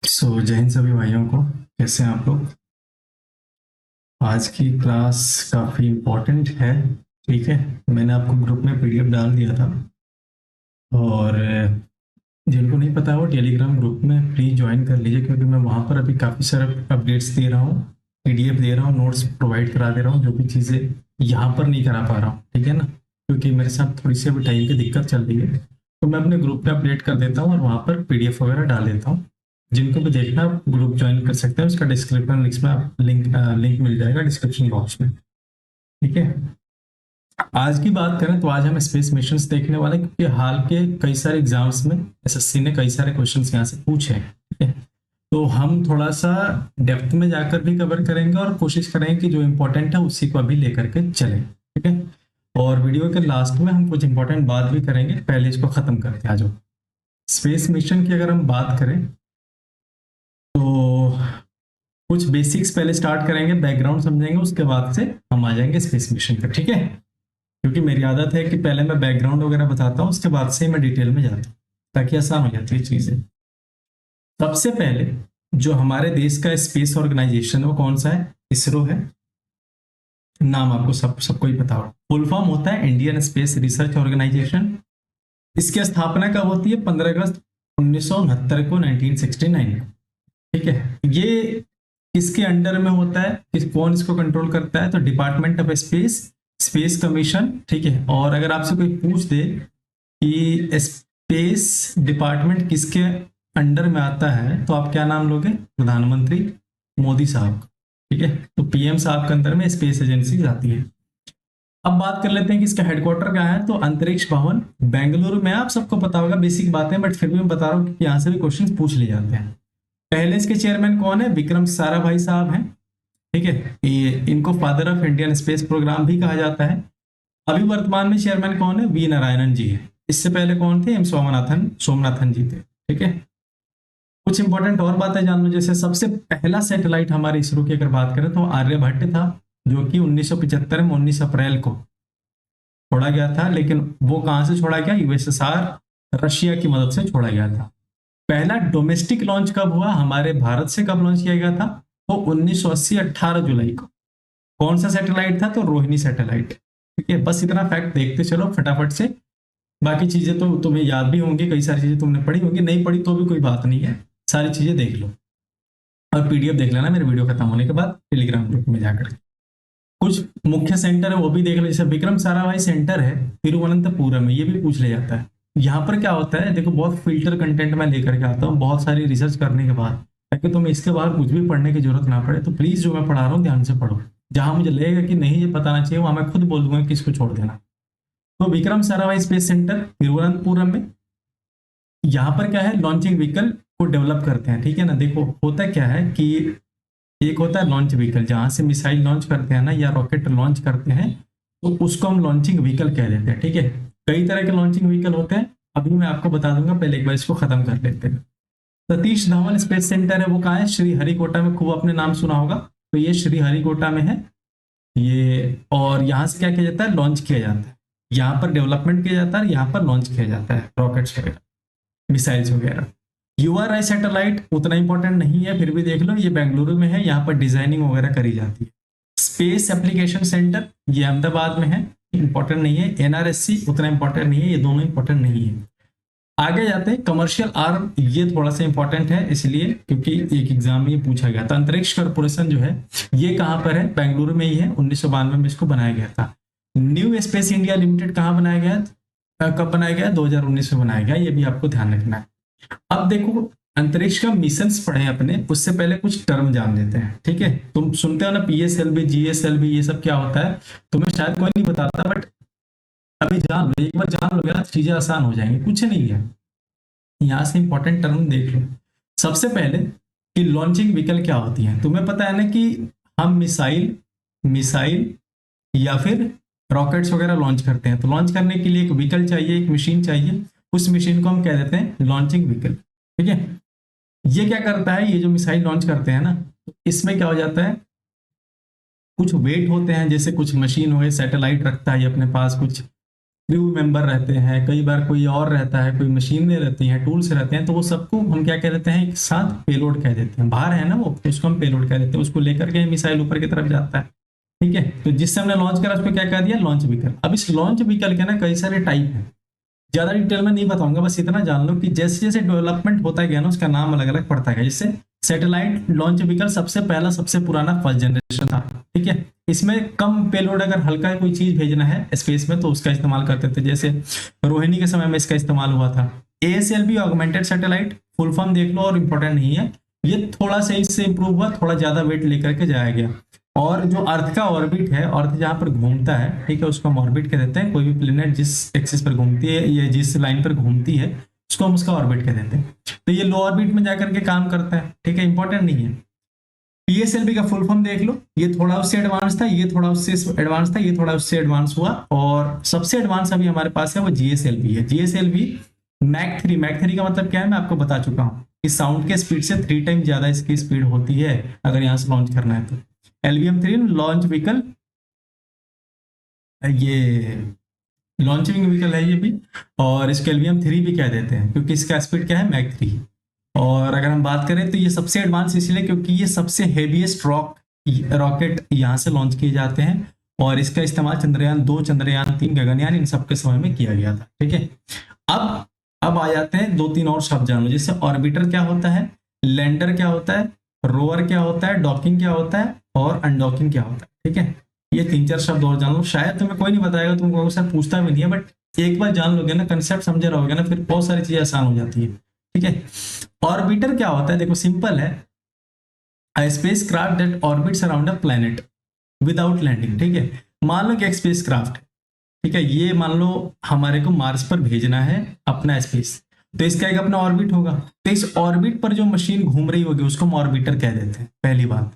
जय हिंद सभी भाइयों को। कैसे हैं आप लोग? आज की क्लास काफ़ी इम्पोर्टेंट है। ठीक है, मैंने आपको ग्रुप में पीडीएफ डाल दिया था। और जिनको नहीं पता वो टेलीग्राम ग्रुप में प्लीज ज्वाइन कर लीजिए, क्योंकि मैं वहाँ पर अभी काफ़ी सारे अपडेट्स दे रहा हूँ, पीडीएफ दे रहा हूँ, नोट्स प्रोवाइड करा दे रहा हूँ, जो भी चीज़ें यहाँ पर नहीं करा पा रहा हूँ। ठीक है ना, क्योंकि मेरे साथ थोड़ी सी अभी टाइम की दिक्कत चल रही है, तो मैं अपने ग्रुप पे अपडेट कर देता हूँ और वहाँ पर पीडीएफ वगैरह डाल देता हूँ। जिनको भी देखना आप ग्रुप ज्वाइन कर सकते हैं, उसका डिस्क्रिप्शन लिंक्स में आप लिंक मिल जाएगा डिस्क्रिप्शन बॉक्स में। ठीक है, आज की बात करें तो आज हम स्पेस मिशंस देखने वाले हैं, क्योंकि हाल के कई सारे एग्जाम्स में एसएससी ने कई सारे क्वेश्चंस यहाँ से पूछे हैं। ठीक है, तो हम थोड़ा सा डेप्थ में जाकर भी कवर करेंगे और कोशिश करेंगे कि जो इम्पोर्टेंट है उसी को अभी लेकर के चलें। ठीक है, और वीडियो के लास्ट में हम कुछ इंपॉर्टेंट बात भी करेंगे। पहले इसको खत्म करते हैं। आज स्पेस मिशन की अगर हम बात करें तो कुछ बेसिक्स पहले स्टार्ट करेंगे, बैकग्राउंड समझेंगे, उसके बाद से हम आ जाएंगे स्पेस मिशन पर। ठीक है, क्योंकि मेरी आदत है कि पहले मैं बैकग्राउंड वगैरह बताता हूँ, उसके बाद से मैं डिटेल में जाता हूँ, ताकि आसान हो जाती है चीजें। सबसे पहले जो हमारे देश का स्पेस ऑर्गेनाइजेशन है वो कौन सा है? इसरो है। नाम आपको सबको ही पता होगा। फुल फॉर्म होता है इंडियन स्पेस रिसर्च ऑर्गेनाइजेशन। इसकी स्थापना कब होती है? 15 अगस्त 1969 को, 1969 को। ठीक है, ये किसके अंडर में होता है, कौन इसको कंट्रोल करता है? तो department of space, space commission. ठीक है, और अगर आपसे कोई पूछ दे कि स्पेस डिपार्टमेंट किसके अंडर में आता है, तो आप क्या नाम लोगे? प्रधानमंत्री मोदी साहब। ठीक है, तो पीएम साहब के अंदर में स्पेस एजेंसी आती है। अब बात कर लेते हैं कि इसका हेडक्वार्टर कहाँ है। तो अंतरिक्ष भवन बेंगलुरु में। आप सबको पता होगा बेसिक बातें, बट फिर भी मैं बता रहा हूँ कि यहाँ से भी क्वेश्चन पूछ लिए जाते हैं। पहले इसके चेयरमैन कौन है? विक्रम साराभाई साहब हैं। ठीक है, ये इनको father of Indian space program भी कहा जाता है। अभी वर्तमान में चेयरमैन कौन है? वी नारायणन जी है। इससे पहले कौन थे? एम सोमनाथन सोमनाथन जी थे। ठीक है, कुछ इंपॉर्टेंट और बातें जान लो। जैसे सबसे पहला सैटेलाइट हमारे इसरो की अगर बात करें तो आर्यभट्ट था, जो कि 1975 में 19 अप्रैल को छोड़ा गया था। लेकिन वो कहां से छोड़ा गया? यूएसएसआर रशिया की मदद से छोड़ा गया था। पहला डोमेस्टिक लॉन्च कब हुआ? हमारे भारत से कब लॉन्च किया गया था? तो 1980 18 जुलाई को। कौन सा सैटेलाइट था? तो रोहिणी सैटेलाइट। ठीक है, बस इतना फैक्ट देखते चलो फटाफट से। बाकी चीजें तो तुम्हें याद भी होंगी, कई सारी चीजें तुमने पढ़ी होंगी, नहीं पढ़ी तो भी कोई बात नहीं है, सारी चीजें देख लो। और पीडीएफ देख लेना मेरे वीडियो खत्म होने के बाद टेलीग्राम ग्रुप में जाकर। कुछ मुख्य सेंटर है वो भी देख लो। जैसे विक्रम साराभाई सेंटर है तिरुवनंतपुरम में, ये भी पूछ लिया जाता है। यहाँ पर क्या होता है देखो, बहुत फिल्टर कंटेंट मैं लेकर के आता हूँ बहुत सारी रिसर्च करने के बाद, ताकि तुम्हें इसके बाहर कुछ भी पढ़ने की जरूरत ना पड़े। तो प्लीज जो मैं पढ़ा रहा हूँ ध्यान से पढ़ो। जहां मुझे लगेगा कि नहीं ये बताना चाहिए, वहां मैं खुद बोल दूंगा कि इसको छोड़ देना। तो विक्रम साराभाई स्पेस सेंटर तिरुवनंतपुरम में। यहाँ पर क्या है, लॉन्चिंग व्हीकल को डेवलप करते हैं। ठीक है ना, देखो होता क्या है कि एक होता है लॉन्च व्हीकल, जहां से मिसाइल लॉन्च करते हैं ना, या रॉकेट लॉन्च करते हैं, तो उसको हम लॉन्चिंग व्हीकल कह देते हैं। ठीक है, कई तरह के लॉन्चिंग व्हीकल होते हैं, अभी मैं आपको बता दूंगा, पहले एक बार इसको खत्म कर लेते हैं। सतीश धवन स्पेस सेंटर है, वो कहाँ है? श्री हरिकोटा में। खूब आपने नाम सुना होगा, तो ये श्री हरिकोटा में है ये। और यहाँ से क्या किया जाता है? लॉन्च किया जाता है। यहाँ पर डेवलपमेंट किया जाता है, यहाँ पर लॉन्च किया जाता है रॉकेट्स वगैरह, मिसाइल्स वगैरह। यूआरआई सैटेलाइट उतना इंपॉर्टेंट नहीं है, फिर भी देख लो, ये बेंगलुरु में है, यहाँ पर डिजाइनिंग वगैरह करी जाती है। स्पेस एप्लीकेशन सेंटर ये अहमदाबाद में है, इंपॉर्टेंट नहीं है। एनआरएससी उतना इंपॉर्टेंट नहीं है, ये दोनों इंपॉर्टेंट नहीं है। आगे जाते हैं कमर्शियल आर्म, ये थोड़ा सा इंपॉर्टेंट है इसलिए क्योंकि एक एग्जाम में ये पूछा गया था। अंतरिक्ष कॉर्पोरेशन जो है ये कहाँ पर है? बेंगलुरु में ही है। 1992 में इसको बनाया गया था। न्यू स्पेस इंडिया लिमिटेड कहाँ बनाया गया? कब बनाया गया? 2019 में बनाया गया, ये भी आपको ध्यान रखना है। अब देखो, अंतरिक्ष का मिशंस पढ़े अपने, उससे पहले कुछ टर्म जान लेते हैं। ठीक है, तुम सुनते हो ना पीएसएलवी, जीएसएलवी, ये सब क्या होता है? तुम्हें शायद कोई नहीं बताता, बट अभी जान लो, एक बार जान लो यार, चीजें आसान हो जाएंगी। कुछ नहीं है, यहाँ से इंपॉर्टेंट टर्म देख लो। सबसे पहले कि लॉन्चिंग व्हीकल क्या होती है, तुम्हें पता है ना कि हम मिसाइल मिसाइल या फिर रॉकेट्स वगैरह लॉन्च करते हैं, तो लॉन्च करने के लिए एक व्हीकल चाहिए, एक मशीन चाहिए। उस मशीन को हम कह देते हैं लॉन्चिंग व्हीकल। ठीक है, ये क्या करता है? ये जो मिसाइल लॉन्च करते हैं ना, इसमें क्या हो जाता है, कुछ वेट होते हैं, जैसे कुछ मशीन हो गए, सैटेलाइट रखता है ये अपने पास, कुछ क्रू मेंबर रहते हैं, कई बार कोई और रहता है, कोई मशीनें रहती हैं, टूल्स रहते हैं, तो वो सबको हम क्या कह देते हैं, एक साथ पेलोड कह देते हैं। बाहर है ना वो, तो उसको हम पेलोड कह देते हैं। उसको लेकर के मिसाइल ऊपर की तरफ जाता है, ठीक है। तो जिससे हमने लॉन्च करा उसको क्या कह दिया, लॉन्च व्हीकल। अब इस लॉन्च व्हीकल के ना कई सारे टाइप हैं, ज्यादा डिटेल में नहीं बताऊंगा, बस इतना जान लो कि जैसे जैसे डेवलपमेंट होता गया ना, उसका नाम अलग अलग पड़ता गया। जैसे सैटेलाइट लॉन्च व्हीकल सबसे पहला, सबसे पुराना फर्स्ट जनरेशन था, ठीक है। इसमें कम पेलोड, अगर हल्का कोई चीज भेजना है स्पेस में तो उसका इस्तेमाल करते थे। जैसे रोहिणी के समय में इसका इस्तेमाल हुआ था। ASLV augmented satellite, full form देख लो और इंपॉर्टेंट नहीं है, ये थोड़ा सा इससे इंप्रूव हुआ, थोड़ा ज्यादा वेट लेकर के जाया गया। और जो अर्थ का ऑर्बिट है, अर्थ जहां पर घूमता है, ठीक है, उसको हम ऑर्बिट कह देते हैं। कोई भी प्लेनेट जिस एक्सिस पर घूमती है या जिस लाइन पर घूमती है, उसको हम उसका ऑर्बिट कह देते हैं। तो ये लो ऑर्बिट में जाकर के काम करता है, ठीक है, इंपॉर्टेंट नहीं है। PSLV का फुल फॉर्म देख लो, ये थोड़ा उससे एडवांस था, ये थोड़ा उससे एडवांस था, ये थोड़ा उससे एडवांस हुआ, और सबसे एडवांस अभी हमारे पास है वो GSLV है। GSLV मैक 3 का मतलब क्या है, मैं आपको बता चुका हूँ कि साउंड के स्पीड से 3 टाइम ज्यादा इसकी स्पीड होती है अगर यहाँ से लॉन्च करना है तो। LVM-3 लॉन्च व्हीकल, ये लॉन्चिंग व्हीकल है ये भी, और इसको LVM-3 भी कह देते हैं क्योंकि इसका स्पीड क्या है, मैक 3। और अगर हम बात करें तो ये सबसे एडवांस इसलिए क्योंकि ये सबसे हेवीएस्ट रॉकेट यहाँ से लॉन्च किए जाते हैं, और इसका इस्तेमाल चंद्रयान 2, चंद्रयान 3, गगनयान, इन सबके समय में किया गया था, ठीक है। अब आ जाते हैं 2-3 और शब्द जान लो। जैसे ऑर्बिटर क्या होता है, लैंडर क्या होता है, रोवर क्या होता है, डॉकिंग क्या होता है, और अनडॉकिंग क्या होता है, ठीक है। ये 3-4 शब्द और जान लो, शायद तुम्हें कोई नहीं बताएगा, तुमको सर पूछता भी नहीं है, बट एक बार जान लोगे ना, कंसेप्ट समझे रहोगे ना, फिर बहुत सारी चीजें आसान हो जाती है, ठीक है। ऑर्बिटर क्या होता है, देखो सिंपल है, a space craft that orbits around a planet without landing, ठीक है। मान लो कि एक स्पेस क्राफ्ट, ठीक है, ये मान लो हमारे को मार्स पर भेजना है अपना स्पेस, तो इसका एक अपना ऑर्बिट होगा, तो इस ऑर्बिट पर जो मशीन घूम रही होगी उसको हम ऑर्बिटर कह देते हैं, पहली बात।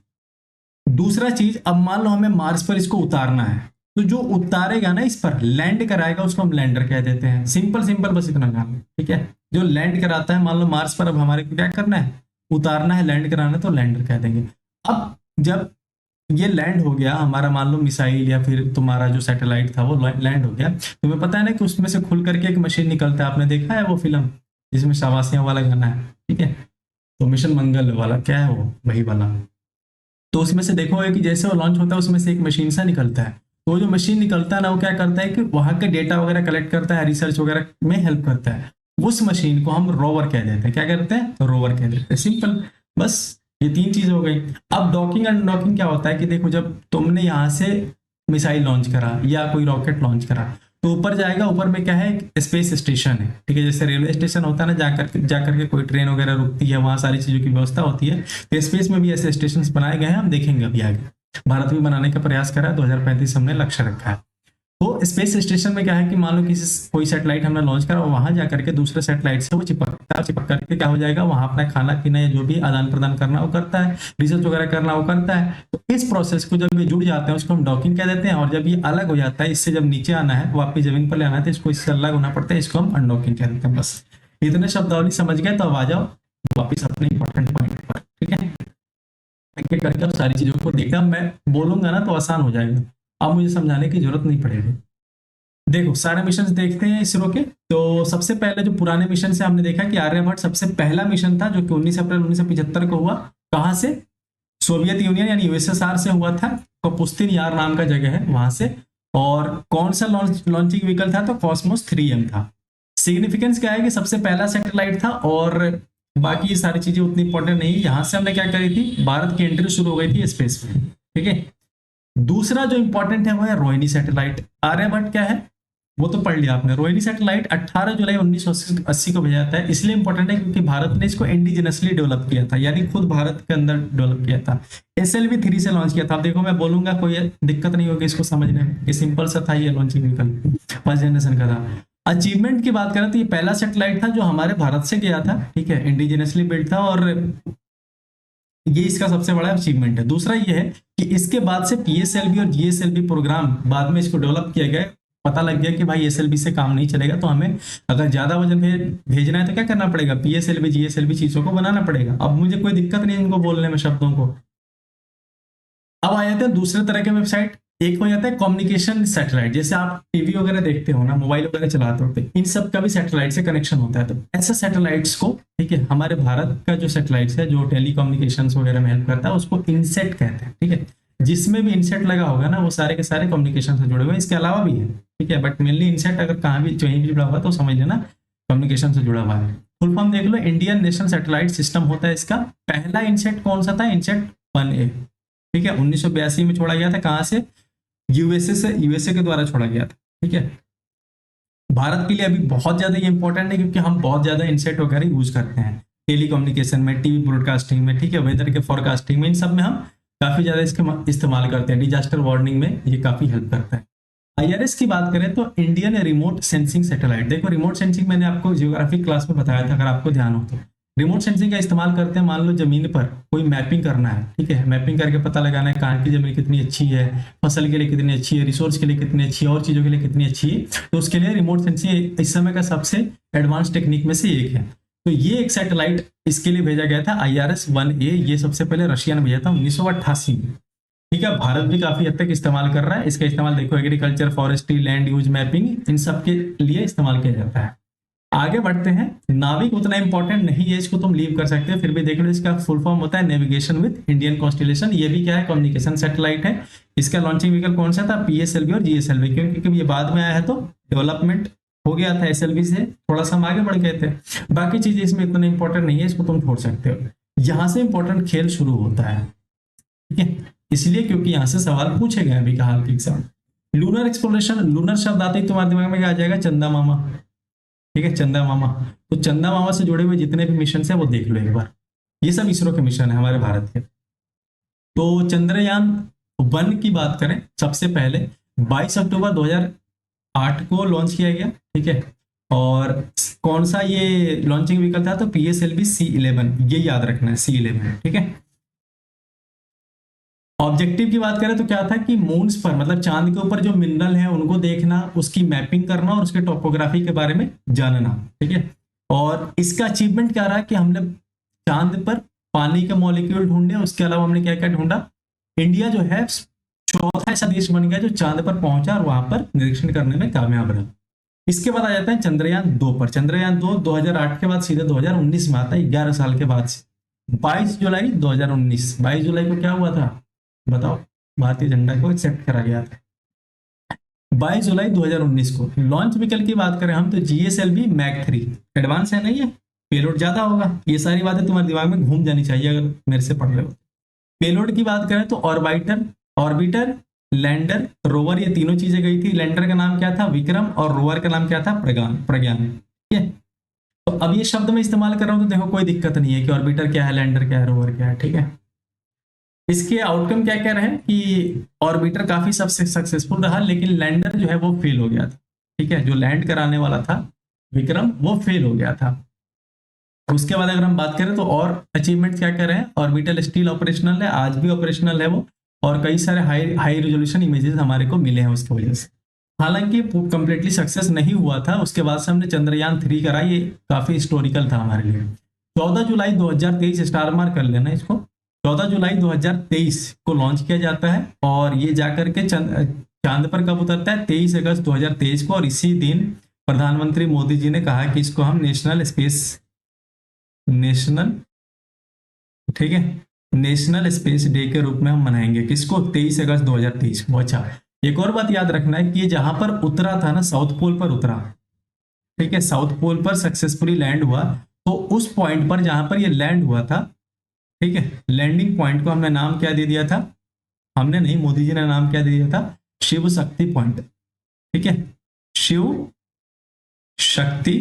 दूसरा चीज, अब मान लो हमें मार्स पर इसको उतारना है, तो जो उतारेगा ना, इस पर लैंड कराएगा, उसको हम लैंडर कह देते हैं। सिंपल सिंपल, बस इतना जान लो, ठीक है। जो लैंड कराता है, मान लो मार्स पर अब हमारे को क्या करना है, उतारना है, लैंड कराना है, तो लैंडर कह देंगे। अब जब ये लैंड हो गया हमारा, मान लो मिसाइल या फिर तुम्हारा जो सैटेलाइट था वो लैंड हो गया, तुम्हें पता है ना कि उसमें से खुल करके एक मशीन निकलता है, आपने देखा है वो फिल्म जिसमें शाबाशियां वाला गाना है, ठीक है। तो मिशन मंगल वाला क्या है वो, वही वाला। तो उसमें से देखोगे कि जैसे वो लॉन्च होता है उसमें से एक मशीन सा निकलता है, तो वो जो मशीन निकलता है ना, वो क्या करता है कि वहां के डेटा वगैरह कलेक्ट करता है, रिसर्च वगैरह में हेल्प करता है। उस मशीन को हम रोवर कह देते हैं, क्या कहते हैं, रोवर कह देते हैं, सिंपल। बस ये 3 चीज हो गई। अब डॉकिंग एंड अनडॉकिंग क्या होता है कि देखो, जब तुमने यहाँ से मिसाइल लॉन्च करा या कोई रॉकेट लॉन्च करा, तो ऊपर जाएगा, ऊपर में क्या है, एक स्पेस स्टेशन है, ठीक है। जैसे रेलवे स्टेशन होता है ना, जाकर के कोई ट्रेन वगैरह रुकती है, वहां सारी चीजों की व्यवस्था होती है, तो स्पेस में भी ऐसे स्टेशन बनाए गए हैं, हम देखेंगे अभी आगे। भारत भी बनाने का प्रयास कर रहा है, 2035 हमने लक्ष्य रखा है। तो स्पेस स्टेशन में क्या है कि मान लो किसी कोई सैटेलाइट हमने लॉन्च करा, वहां जाकर के दूसरे सैटेलाइट से वो चिपक करके क्या हो जाएगा, वहां अपना खाना पीना या जो भी आदान प्रदान करना वो करता है, रिसर्च वगैरह करना वो करता है। तो इस प्रोसेस को जब ये जुड़ जाते हैं उसको हम डॉकिंग कह देते हैं, और जब ये अलग हो जाता है, इससे जब नीचे आना है, वापस जमीन पर ले आना है, तो इसको इससे अलग होना पड़ता है, इसको हम अनडॉकिंग कह देते हैं। बस इतने शब्दावली समझ गए तो अब आ जाओ वापिस अपने इंपॉर्टेंट पॉइंट पर, ठीक है। एक एक करके अब सारी चीजों को देखना, मैं बोलूंगा ना तो आसान हो जाएगा, अब मुझे समझाने की जरूरत नहीं पड़ेगी। देखो सारे मिशन देखते हैं इसरो के। तो सबसे पहले जो पुराने मिशन से हमने देखा कि आर्यभट्ट सबसे पहला मिशन था, जो कि 19 अप्रैल 1975 को हुआ। कहाँ से, सोवियत यूनियन यानी USSR से हुआ था, कपुस्तिन यार नाम का जगह है वहां से। और कौन सा लॉन्चिंग व्हीकल था, तो कॉस्मोस 3M था। सिग्निफिकेंस क्या है कि सबसे पहला सैटेलाइट था, और बाकी ये सारी चीजें उतनी इंपॉर्टेंट नहीं। यहां से हमने क्या करी थी, भारत की एंट्री शुरू हो गई थी स्पेस में, ठीक है। दूसरा जो इंपॉर्टेंट है वो है रोहिणी सैटेलाइट। आर्यभट्ट क्या है वो तो पढ़ लिया आपने। रोहिणी सैटेलाइट 18 जुलाई 1980 को भेजा जाता है, इसलिए इंपॉर्टेंट है क्योंकि भारत ने इसको इंडिजिनसली डेवलप किया था, यानी खुद भारत के अंदर डेवलप किया था। SLV-3 से लॉन्च किया था। अब देखो मैं बोलूंगा कोई दिक्कत नहीं होगी इसको समझने में, ये सिंपल सा था, ये लॉन्चिंग व्हीकल फर्स्ट जनरेशन का था। अचीवमेंट की बात करें तो ये पहला सैटेलाइट था जो हमारे भारत से गया था, ठीक है, इंडिजिनसली बिल्ड था, और ये इसका सबसे बड़ा अचीवमेंट है। दूसरा ये है कि इसके बाद से PSLV और GSLV प्रोग्राम बाद में इसको डेवलप किया गया। पता लग गया कि भाई SLV से काम नहीं चलेगा, तो हमें अगर ज्यादा वजन भेजना है तो क्या करना पड़ेगा, PSLV GSLV चीजों को बनाना पड़ेगा। अब मुझे कोई दिक्कत नहीं इनको बोलने में, शब्दों को। अब आ जाते हैं दूसरे तरह के वेबसाइट, एक हो जाता है कम्युनिकेशन सैटेलाइट, जैसे आप टीवी वगैरह देखते हो ना, मोबाइल वगैरह चलाते हो, तो इन सब का भी सैटेलाइट से कनेक्शन होता है। तो ऐसे सैटेलाइट्स को, ठीक है, हमारे भारत का जो सैटेलाइट्स है जो टेलीकम्युनिकेशन वगैरह में हेल्प करता है उसको इनसेट कहते हैं, ठीक है। जिसमें भी इनसेट लगा होगा ना वो सारे के सारे कम्युनिकेशन से जुड़े हुए हैं, इसके अलावा भी है, ठीक है, बट मेनली इनसेट अगर कहाँ भी कहीं भी जुड़ा हुआ तो समझ लेना कम्युनिकेशन से जुड़ा हुआ है। फुल फॉर्म देख लो, इंडियन नेशनल सैटेलाइट सिस्टम होता है इसका। पहला इनसेट कौन सा था? इनसेट 1A, ठीक है, 1982 में छोड़ा गया था। कहाँ से? यूएसए से, यूएसए के द्वारा छोड़ा गया था, ठीक है। भारत के लिए अभी बहुत ज्यादा ये इंपॉर्टेंट है क्योंकि हम बहुत ज्यादा इनसेट वगैरह यूज करते हैं टेली कम्युनिकेशन में, टीवी ब्रॉडकास्टिंग में, ठीक है, वेदर के फोरकास्टिंग में, इन सब में हम काफी ज्यादा इसके इस्तेमाल करते हैं। डिजास्टर वार्निंग में ये काफी हेल्प करता है। आईआरएस की बात करें तो इंडियन रिमोट सेंसिंग सैटेलाइट। देखो रिमोट सेंसिंग मैंने आपको जियोग्राफिक क्लास में बताया था, अगर आपको ध्यान हो तो। रिमोट सेंसिंग का इस्तेमाल करते हैं, मान लो जमीन पर कोई मैपिंग करना है, ठीक है, मैपिंग करके पता लगाना है कहाँ की जमीन कितनी अच्छी है, फसल के लिए कितनी अच्छी है, रिसोर्स के लिए कितनी अच्छी है, और चीजों के लिए कितनी अच्छी है। तो उसके लिए रिमोट सेंसिंग इस समय का सबसे एडवांस टेक्निक में से एक है। तो ये एक सैटेलाइट इसके लिए भेजा गया था, IRS-1A। ये सबसे पहले रशिया ने भेजा था 1988 में, ठीक है। भारत भी काफी हद तक इस्तेमाल कर रहा है इसका। इस्तेमाल देखो agriculture, forestry, land use mapping, इन सब के लिए इस्तेमाल किया जाता है। आगे बढ़ते हैं। नाविक उतना इंपॉर्टेंट नहीं है, इसको तुम लीव कर सकते हो, फिर भी देख लो। इसका फुल फॉर्म होता है नेविगेशन विद इंडियन कॉन्स्टिलेशन। ये भी क्या है? कम्युनिकेशन सैटेलाइट है। इसका लॉन्चिंग व्हीकल कौन सा था? PSLV और GSLV। क्योंकि ये बाद में आया है तो डेवलपमेंट हो गया था SLV से, थोड़ा सा हम आगे बढ़ गए थे। बाकी चीजें इसमें इतना इंपॉर्टेंट नहीं है, इसको तुम छोड़ सकते हो। यहां से इंपॉर्टेंट खेल शुरू होता है, ठीक है, इसलिए क्योंकि यहां से सवाल पूछे गए अभी का हाल के एग्जाम। लूनर एक्सप्लोरेशन, लूनर शब्द आते ही तुम्हारे दिमाग में क्या आ जाएगा? चंदा मामा, ठीक है, चंदा मामा। तो चंदा मामा से जुड़े हुए जितने भी मिशन है वो देख लो एक बार। ये सब इसरो के मिशन है हमारे भारत के। तो चंद्रयान 1 की बात करें, सबसे पहले 22 अक्टूबर 2008 को लॉन्च किया गया, ठीक है। और कौन सा ये लॉन्चिंग व्हीकल था? तो PSLV C11, ये याद रखना है, C11, ठीक है। ऑब्जेक्टिव की बात करें तो क्या था कि मून्स पर, मतलब चांद के ऊपर जो मिनरल है उनको देखना, उसकी मैपिंग करना और उसके टोपोग्राफी के बारे में जानना, ठीक है। और इसका अचीवमेंट क्या रहा कि हमने चांद पर पानी के मॉलिक्यूल ढूंढे। उसके अलावा हमने क्या क्या ढूंढा? इंडिया जो है चौथा ऐसा देश बन गया जो चांद पर पहुंचा और वहां पर निरीक्षण करने में कामयाब रहा। इसके बाद आ जाता है चंद्रयान 2 पर। चंद्रयान 2 2008 के बाद सीधे 2019 में आता है, 11 साल के बाद से। 22 जुलाई 2019, 22 जुलाई को क्या हुआ था बताओ? भारतीय झंडा को एक्सेप्ट करा गया था 22 जुलाई 2019 को। लॉन्च व्हीकल की बात करें हम तो GSLV Mach 3। एडवांस है नहीं है, पेलोड ज्यादा होगा। ये सारी बातें तुम्हारे दिमाग में घूम जानी चाहिए अगर मेरे से पढ़ रहे हो। पेलोड की बात करें तो ऑर्बिटर, ऑर्बिटर, लैंडर, रोवर, ये तीनों चीजें गई थी। लैंडर का नाम क्या था? विक्रम, और रोवर का नाम क्या था? प्रज्ञान, प्रज्ञान, ठीक है। तो अब ये शब्द मैं इस्तेमाल कर रहा हूं तो देखो कोई दिक्कत नहीं है कि ऑर्बिटर क्या है, लैंडर क्या है, रोवर क्या है, ठीक है। इसके आउटकम क्या क्या रहे कि ऑर्बिटर काफी सबसे सक्सेसफुल रहा, लेकिन लैंडर जो है वो फेल हो गया था, ठीक है। जो लैंड कराने वाला था विक्रम, वो फेल हो गया था। उसके बाद अगर हम बात करें तो और अचीवमेंट क्या क्या रहे? ऑर्बिटल स्टिल ऑपरेशनल है, आज भी ऑपरेशनल है वो। और कई सारे हाई हाई रेजोल्यूशन इमेजेस हमारे को मिले हैं उसकी वजह से। हालांकि कंप्लीटली सक्सेस नहीं हुआ था। उसके बाद से हमने चंद्रयान 3 करा, ये काफी हिस्टोरिकल था हमारे लिए। 14 जुलाई 2023, स्टार मार्क कर लेना इसको। 14 जुलाई 2023 को लॉन्च किया जाता है और ये जाकर के चांद पर कब उतरता है? 23 अगस्त 2023 को। और इसी दिन प्रधानमंत्री मोदी जी ने कहा कि इसको हम नेशनल, ठीक है, नेशनल स्पेस डे के रूप में हम मनाएंगे। किसको? 23 अगस्त 2023 को। अच्छा, एक और बात याद रखना है कि ये जहां पर उतरा था ना, साउथ पोल पर उतरा, ठीक है, साउथ पोल पर सक्सेसफुली लैंड हुआ। तो उस पॉइंट पर जहां पर ये लैंड हुआ था, ठीक है, लैंडिंग पॉइंट को हमने नाम क्या दे दिया था? हमने नहीं, मोदी जी ने नाम क्या दे दिया था? शिव शक्ति पॉइंट, ठीक है, शिव शक्ति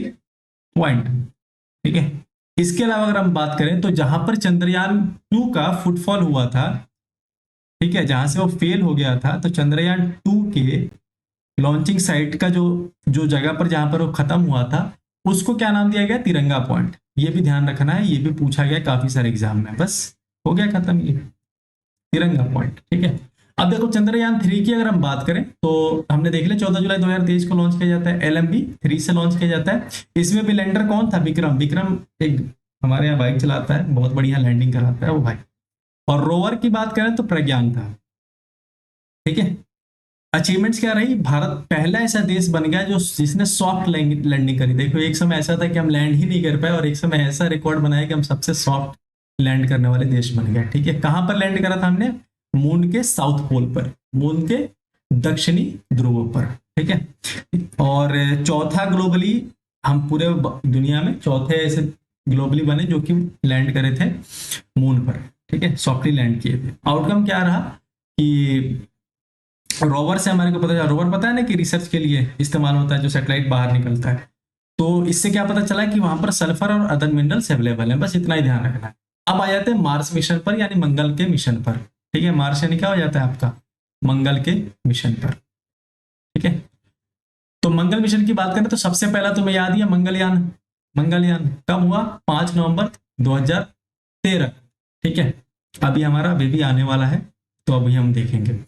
पॉइंट, ठीक है। इसके अलावा अगर हम बात करें तो जहां पर चंद्रयान 2 का फुटफॉल हुआ था, ठीक है, जहां से वो फेल हो गया था, तो चंद्रयान 2 के लॉन्चिंग साइट का जो जो जगह पर जहां पर वो खत्म हुआ था, उसको क्या नाम दिया गया? तिरंगा पॉइंट। ये भी ध्यान रखना है, ये भी पूछा गया काफी सारे एग्जाम में। बस हो गया खत्म ये, तिरंगा पॉइंट, ठीक है। अब देखो चंद्रयान 3 की अगर हम बात करें तो हमने देख लिया 14 जुलाई 2023 को लॉन्च किया जाता है। LMB-3 से लॉन्च किया जाता है। इसमें भी लैंडर कौन था? विक्रम। विक्रम एक हमारे यहाँ बाइक चलाता है, बहुत बढ़िया लैंडिंग कराता है वो भाई। और रोवर की बात करें तो प्रज्ञान था, ठीक है। अचीवमेंट्स क्या रही, भारत पहला ऐसा देश बन गया जो जिसने सॉफ्ट लैंडिंग करी। देखो एक समय ऐसा था कि हम लैंड ही नहीं कर पाए, और एक समय ऐसा रिकॉर्ड बनाया कि हम सबसे सॉफ्ट लैंड करने वाले देश बन गए। ठीक है, कहां पर लैंड करा था हमने? मून के साउथ पोल पर, मून के दक्षिणी ध्रुव पर। ठीक है, और चौथा ग्लोबली, हम पूरे दुनिया में चौथे ऐसे ग्लोबली बने जो कि लैंड करे थे मून पर। ठीक है, सॉफ्टली लैंड किए थे। आउटकम क्या रहा कि रोवर से हमारे को पता चला, रोवर पता है ना कि रिसर्च के लिए इस्तेमाल होता है, जो सैटेलाइट बाहर निकलता है। तो इससे क्या पता चला कि वहां पर सल्फर और अदर मिनरल्स अवेलेबल है, बस इतना ही ध्यान रखना है। अब आ जाते हैं मार्स मिशन पर, यानी मंगल के मिशन पर। ठीक है, मार्स यानी क्या हो जाता है आपका? मंगल के मिशन पर। ठीक है, तो मंगल मिशन की बात करें तो सबसे पहला तुम्हें याद ही है मंगलयान। मंगलयान कब हुआ? 5 नवंबर 2013। ठीक है, अभी हमारा बेबी आने वाला है, तो अभी हम देखेंगे।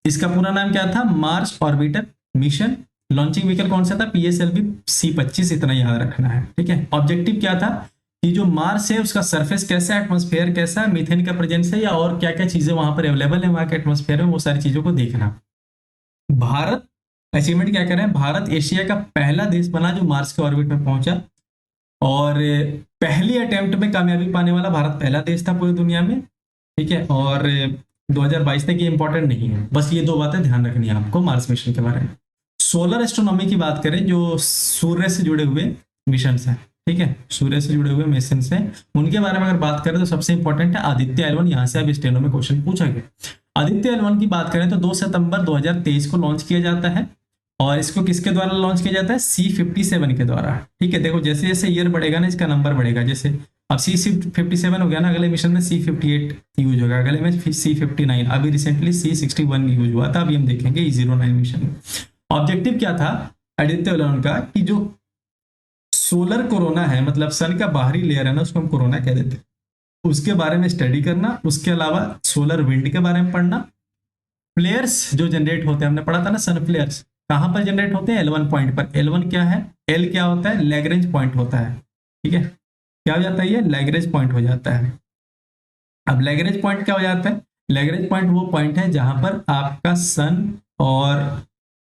इसका पूरा नाम क्या था? Mars orbiter mission. Launching vehicle कौन सा था? PSLV C-25, इतना याद रखना है। ठीक है, ऑब्जेक्टिव क्या था कि जो मार्स है उसका सरफेस कैसा है, एटमॉस्फेयर कैसा है, मीथेन का प्रेजेंस है या और क्या क्या चीजें वहां पर अवेलेबल है वहां के एटमॉस्फेयर में, वो सारी चीजों को देखना। भारत अचीवमेंट क्या कर रहे हैं? भारत एशिया का पहला देश बना जो मार्स के ऑर्बिट में पहुंचा, और पहली अटेम्प्ट में कामयाबी पाने वाला भारत पहला देश था पूरी दुनिया में। ठीक है, और 2022 तक ये इंपॉर्टेंट नहीं है, बस ये दो बातें ध्यान रखनी है आपको मार्स मिशन के बारे में। सोलर एस्ट्रोनॉमी की बात करें, जो सूर्य से जुड़े हुए मिशन हैं, ठीक है, सूर्य से जुड़े हुए मिशन हैं, उनके बारे में अगर बात करें तो सबसे इंपॉर्टेंट है आदित्य L1। यहाँ से अब स्टेनो में क्वेश्चन पूछा गया। आदित्य L1 की बात करें तो 2 सितंबर 2023 को लॉन्च किया जाता है, और इसको किसके द्वारा लॉन्च किया जाता है? C-57 के द्वारा। ठीक है, देखो जैसे जैसे ईयर बढ़ेगा ना, इसका नंबर बढ़ेगा। जैसे अब C-57 हो गया ना, अगले मिशन में C-58 यूज होगा, अगले में C-59, अभी रिसेंटली C-61 यूज हुआ था, अभी हम देखेंगे E-09 मिशन में। ऑब्जेक्टिव क्या था आदित्य L1 का कि जो सोलर कोरोना है, मतलब सन का बाहरी लेयर है ना, उसको हम कोरोना कह देते हैं, उसके बारे में स्टडी करना। उसके अलावा सोलर विंड के बारे में पढ़ना। फ्लेयर्स जो जनरेट होते हैं, हमने पढ़ा था ना सन फ्लेयर्स कहां पर जनरेट होते हैं? L1 पॉइंट पर। L1 क्या है? L क्या होता है? लैग्रेंज पॉइंट होता है। ठीक है, क्या हो जाता है? ये लैग्रेंज पॉइंट हो जाता है। अब लैग्रेंज पॉइंट क्या हो जाता है? लैग्रेंज पॉइंट वो पॉइंट है जहां पर आपका सन और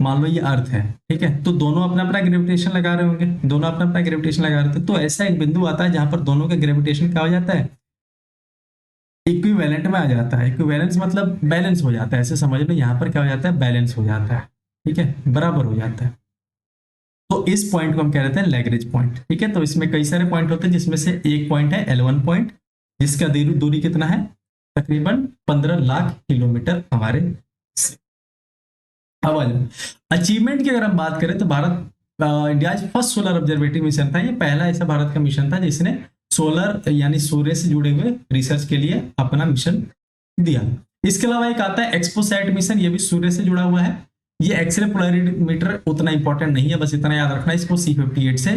मान लो ये अर्थ है, ठीक है, तो दोनों अपना अपना ग्रेविटेशन लगा रहे होंगे, दोनों अपना अपना ग्रेविटेशन लगा रहे थे, तो ऐसा एक बिंदु आता है जहां पर दोनों का ग्रेविटेशन क्या हो जाता है? इक्विवेलेंट में आ जाता है। इक्विवेलेंस मतलब बैलेंस हो जाता है, ऐसे समझ लो यहाँ पर क्या हो जाता है? बैलेंस हो जाता है। ठीक है, बराबर हो जाता है। तो इस पॉइंट को हम कह रहे हैं लैग्रेंज पॉइंट। ठीक है, तो इसमें कई सारे पॉइंट होते हैं, जिसमें से एक पॉइंट है L1 पॉइंट, जिसका दूरी कितना है? तकरीबन 15 लाख किलोमीटर हमारे से। अब अचीवमेंट की अगर हम बात करें तो Bharat India first solar observatory mission था। ये पहला ऐसा भारत का मिशन था जिसने सोलर यानी सूर्य से जुड़े हुए रिसर्च के लिए अपना मिशन दिया। इसके अलावा एक आता है एक्सपोसैट मिशन, ये भी सूर्य से जुड़ा हुआ है। ये एक्सरे पोलैरिमीटर उतना इंपॉर्टेंट नहीं है, बस इतना याद रखना, इसको C-58 से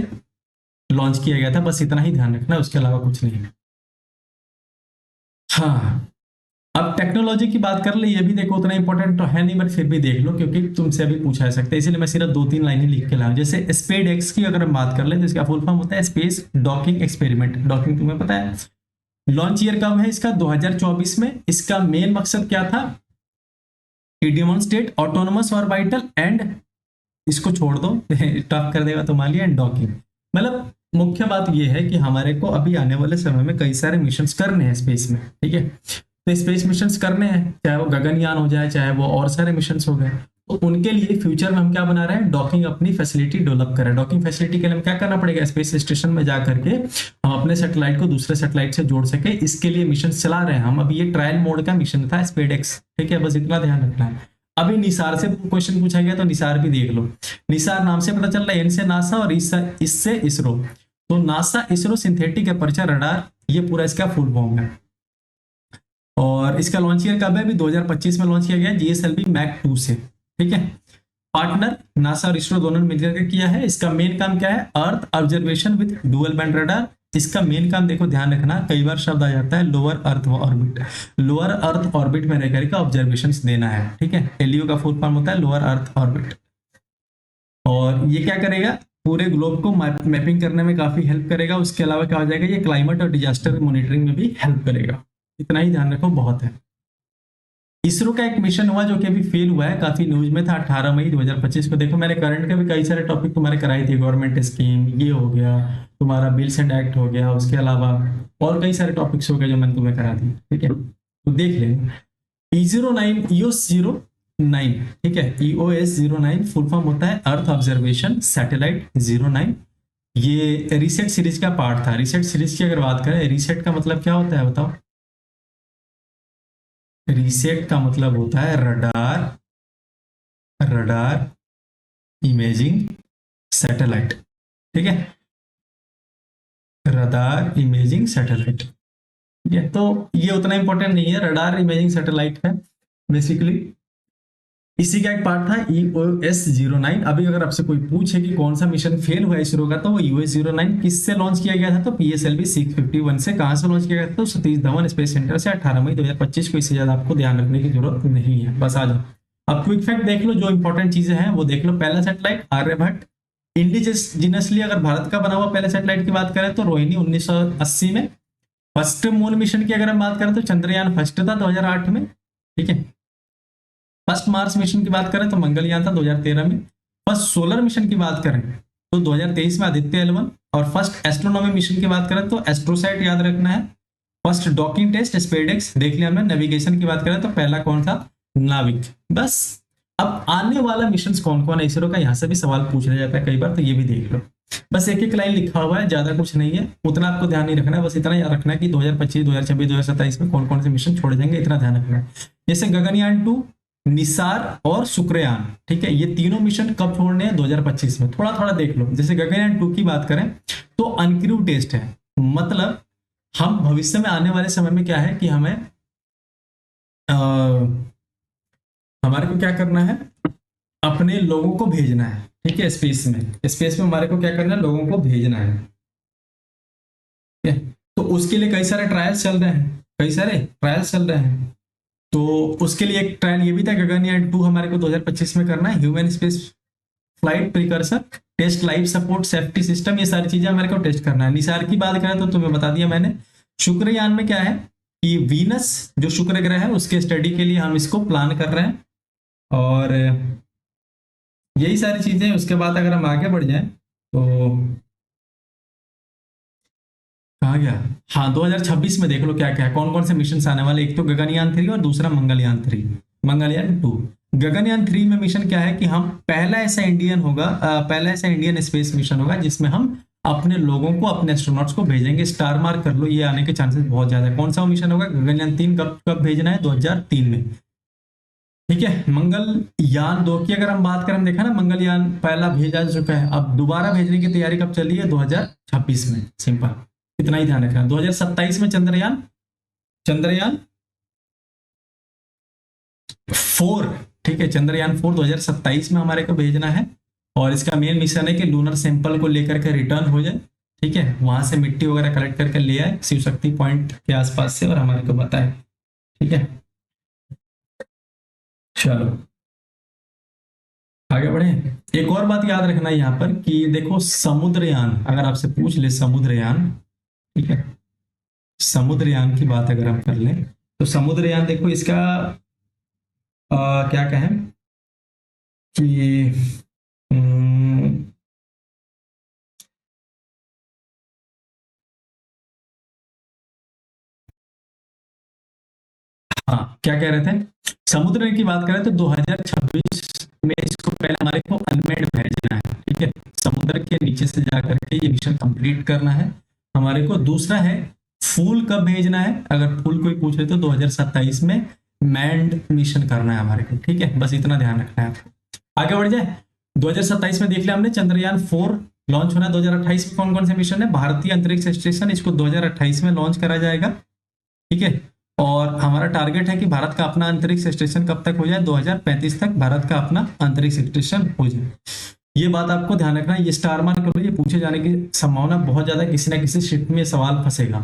लॉन्च किया गया था, बस इतना ही ध्यान रखना, उसके अलावा कुछ नहीं। हाँ, अब टेक्नोलॉजी की बात कर ले, ये भी देखो उतना इंपॉर्टेंट तो है नहीं, बट फिर भी देख लो क्योंकि तुमसे अभी पूछा जा सकता है, इसलिए मैं सिर्फ 2-3 लाइनें लिख के लाऊं। जैसे स्पेड एक्स की अगर हम बात कर ले तो इसका फुल फॉर्म होता है स्पेस डॉकिंग एक्सपेरिमेंट। डॉकिंग तुम्हें पता है। लॉन्च ईयर कब है इसका? 2024 में। इसका मेन मकसद क्या था? कि डेमोन्स्ट्रेट ऑटोनोमस ऑर्बिटल एंड, इसको छोड़ दो टफ कर देगा तो मान लिया, एंड डॉकिंग। मतलब मुख्य बात यह है कि हमारे को अभी आने वाले समय में कई सारे मिशंस करने हैं स्पेस में। ठीक है, तो स्पेस मिशंस करने हैं, चाहे वो गगनयान हो जाए, चाहे वो और सारे मिशंस हो गए, तो उनके लिए फ्यूचर में हम क्या बना रहे हैं? डॉकिंग अपनी फैसिलिटी डेवलप करें। डॉकिंग फैसिलिटी के लिए हम क्या करना पड़ेगा? स्पेस स्टेशन में जा करके हम अपने सैटेलाइट को दूसरे सैटेलाइट से जोड़ सके, इसके लिए मिशन चला रहे हैं हम। अभी ये ट्रायल मोड का मिशन था स्पेडएक्स। ठीक है, बस इतना ध्यान रखना है। अभी निसार से क्वेश्चन पूछा गया तो निसार भी देख लो। निसार नाम से पता चल रहा है, एन से नासा और इससे इसरो। तो NASA ISRO synthetic aperture radar, ये पूरा इसका फुल फॉर्म है। और इसका लॉन्च ईयर कब है? अभी 2025 में लॉन्च किया गया GSLV मैक 2 से। ठीक है, पार्टनर नासा और इसरो दोनों ने मिलकर के किया है। इसका मेन काम क्या है? Earth observation with dual band radar. इसका मेन काम देखो, ध्यान रखना, कई बार शब्द आ जाता है lower earth orbit. Lower earth orbit में रहकर के ऑब्जर्वेशन देना है। ठीक है, LEO का फुल फॉर्म होता है लोअर अर्थ ऑर्बिट। और ये क्या करेगा? पूरे ग्लोब को मैपिंग करने में काफी हेल्प करेगा। उसके अलावा क्या हो जाएगा? ये क्लाइमेट और डिजास्टर मॉनिटरिंग में भी हेल्प करेगा। इतना ही ध्यान रखो, बहुत है। इसरो का एक मिशन हुआ जो कि अभी फेल हुआ है, काफी न्यूज में था, 18 मई 2025 को। देखो मैंने करंट के भी कई सारे टॉपिक तुम्हारे कराए थे, गवर्नमेंट स्कीम ये हो गया, तुम्हारा बिल्स एंड एक्ट हो गया, उसके अलावा और कई सारे टॉपिक्स हो गए जो मैंने तुम्हें करा दिए, ठीक है, तो देख लेंगे। E09 EOS09, ठीक है, EOS09 फुल फॉर्म होता है अर्थ ऑब्जर्वेशन सैटेलाइट 09। ये रिसेट सीरीज का पार्ट था। रिसेट सीरीज की अगर बात करें, रिसेट का मतलब क्या होता है बताओ? रिसेट का मतलब होता है रडार, रडार इमेजिंग सैटेलाइट, ठीक है, रडार इमेजिंग सैटेलाइट, ठीक है। तो ये उतना इंपॉर्टेंट नहीं है, रडार इमेजिंग सैटेलाइट है बेसिकली। इसी का एक पार्ट था EOS09। अभी अगर आपसे कोई पूछे कि कौन सा मिशन फेल हुआ इसरो का, तो वो EOS09 किससे लॉन्च किया गया था, तो PSLV 651 से। कहां से लॉन्च किया गया था, तो सतीश धवन स्पेस सेंटर से 18 मई 2025 को। इससे ज्यादा आपको ध्यान रखने की जरूरत नहीं है, बस आ जाओ। अब क्विक फैक्ट देख लो, जो इंपॉर्टेंट चीजें हैं वो देख लो। पहला सैटेलाइट आर्यभट्ट, इंडिजिनसली अगर भारत का बना हुआ पहले सैटेलाइट की बात करें तो रोहिणी 1980 में। फर्स्ट मून मिशन की अगर हम बात करें तो चंद्रयान फर्स्ट था 2008 में, ठीक है। फर्स्ट मार्स मिशन की बात करें तो मंगलयान था 2013 में। फर्स्ट सोलर मिशन की बात करें तो 2023 में आदित्य L1। और फर्स्ट एस्ट्रोनॉमी मिशन की बात करें तो एस्ट्रोसैट याद रखना है। फर्स्ट डॉकिंग टेस्ट स्पेडेक्स देख लिया हमने। नेविगेशन की बात करें तो पहला कौन था, नाविक, बस। अब आने वाला मिशन कौन कौन है इसरो का, यहां से भी सवाल पूछ लिया जाता है कई बार, तो ये भी देख लो। बस एक एक लाइन लिखा हुआ है, ज्यादा कुछ नहीं है, उतना आपको ध्यान नहीं रखना है, बस इतना याद रखना है कि 2025 2026 2027 में कौन कौन से मिशन छोड़े जाएंगे, इतना ध्यान रखना है। जैसे गगनयान 2, निसार और शुक्रयान, ठीक है, ये तीनों मिशन कब छोड़ने हैं, 2025 में। थोड़ा थोड़ा देख लो। जैसे गगनयान 2 की बात करें तो अनक्रू टेस्ट है, मतलब हम भविष्य में आने वाले समय में क्या है कि हमें हमारे को क्या करना है, अपने लोगों को भेजना है, ठीक है, स्पेस में। स्पेस में हमारे को क्या करना है, लोगों को भेजना है, ठीक है। तो उसके लिए कई सारे ट्रायल्स चल रहे हैं, कई सारे ट्रायल्स चल रहे हैं। तो उसके लिए एक ट्रायल ये भी था, गगनयान 2 हमारे को 2025 में करना है। Human space flight precursor test, life support, safety system, ये सारी चीजें हमारे को टेस्ट करना है। निसार की बात करें तो तुम्हें बता दिया मैंने। शुक्रयान में क्या है कि वीनस जो शुक्र ग्रह है उसके स्टडी के लिए हम इसको प्लान कर रहे हैं, और यही सारी चीजें। उसके बाद अगर हम आगे बढ़ जाएं तो कहा गया, हाँ 2026 में देख लो क्या क्या है, कौन कौन से मिशन आने वाले। एक तो गगनयान 3 और दूसरा मंगलयान 3। मंगलयान 2, गगनयान 3 में मिशन क्या है कि हम पहला ऐसा इंडियन होगा, पहला ऐसा इंडियन स्पेस मिशन होगा जिसमें हम अपने लोगों को, अपने एस्ट्रोनॉट्स को भेजेंगे। स्टार मार्क कर लो, ये आने के चांसेस बहुत ज्यादा है। कौन सा मिशन होगा, गगनयान 3 कब कब भेजना है, 2003 में, ठीक है। मंगलयान 2 की अगर हम बात करें, देखा ना मंगलयान पहला भेजा जा चुका है, अब दोबारा भेजने की तैयारी कब चल रही है, 2026 में। सिंपल, इतना ही ध्यान रखना। 2027 में चंद्रयान, चंद्रयान 4, ठीक है, चंद्रयान 4 2027 में हमारे को भेजना है। और इसका मेन मिशन है कि लूनर सैंपल को लेकर के रिटर्न हो जाए, ठीक है, वहां से मिट्टी वगैरह कलेक्ट करके ले आए शिव शक्ति पॉइंट के आसपास से, और हमारे को बताए, ठीक है। चलो आगे बढ़े। एक और बात याद रखना है यहाँ पर कि देखो समुद्रयान, अगर आपसे पूछ ले समुद्रयान, ठीक है, समुद्रयान की बात अगर हम कर लें तो समुद्रयान देखो इसका क्या कहें कि हम्म, हाँ क्या कह रहे थे, समुद्र की बात करें तो 2026 में इसको पहले हमारे को अनमेड भेजना है, ठीक है, समुद्र के नीचे से जाकर के ये मिशन कंप्लीट करना है हमारे को। दूसरा है फूल कब भेजना है, अगर फूल कोई पूछ रहे तो 2027 में मैंड मिशन करना है हमारे को, ठीक है, बस इतना ध्यान रखना है आपको। आगे बढ़ जाए। 2027 में देख लिया हमने, चंद्रयान 4 लॉन्च होना है। 2028 में कौन कौन से मिशन है, भारतीय अंतरिक्ष स्टेशन, इसको 2028 में लॉन्च करा जाएगा, ठीक है। और हमारा टारगेट है कि भारत का अपना अंतरिक्ष स्टेशन कब तक हो जाए, 2035 तक भारत का अपना अंतरिक्ष स्टेशन हो जाए। ये बात आपको ध्यान रखना है, ये स्टार मार्क करो, ये पूछे जाने की संभावना बहुत ज्यादा, किसी ना किसी शिफ्ट में सवाल फंसेगा।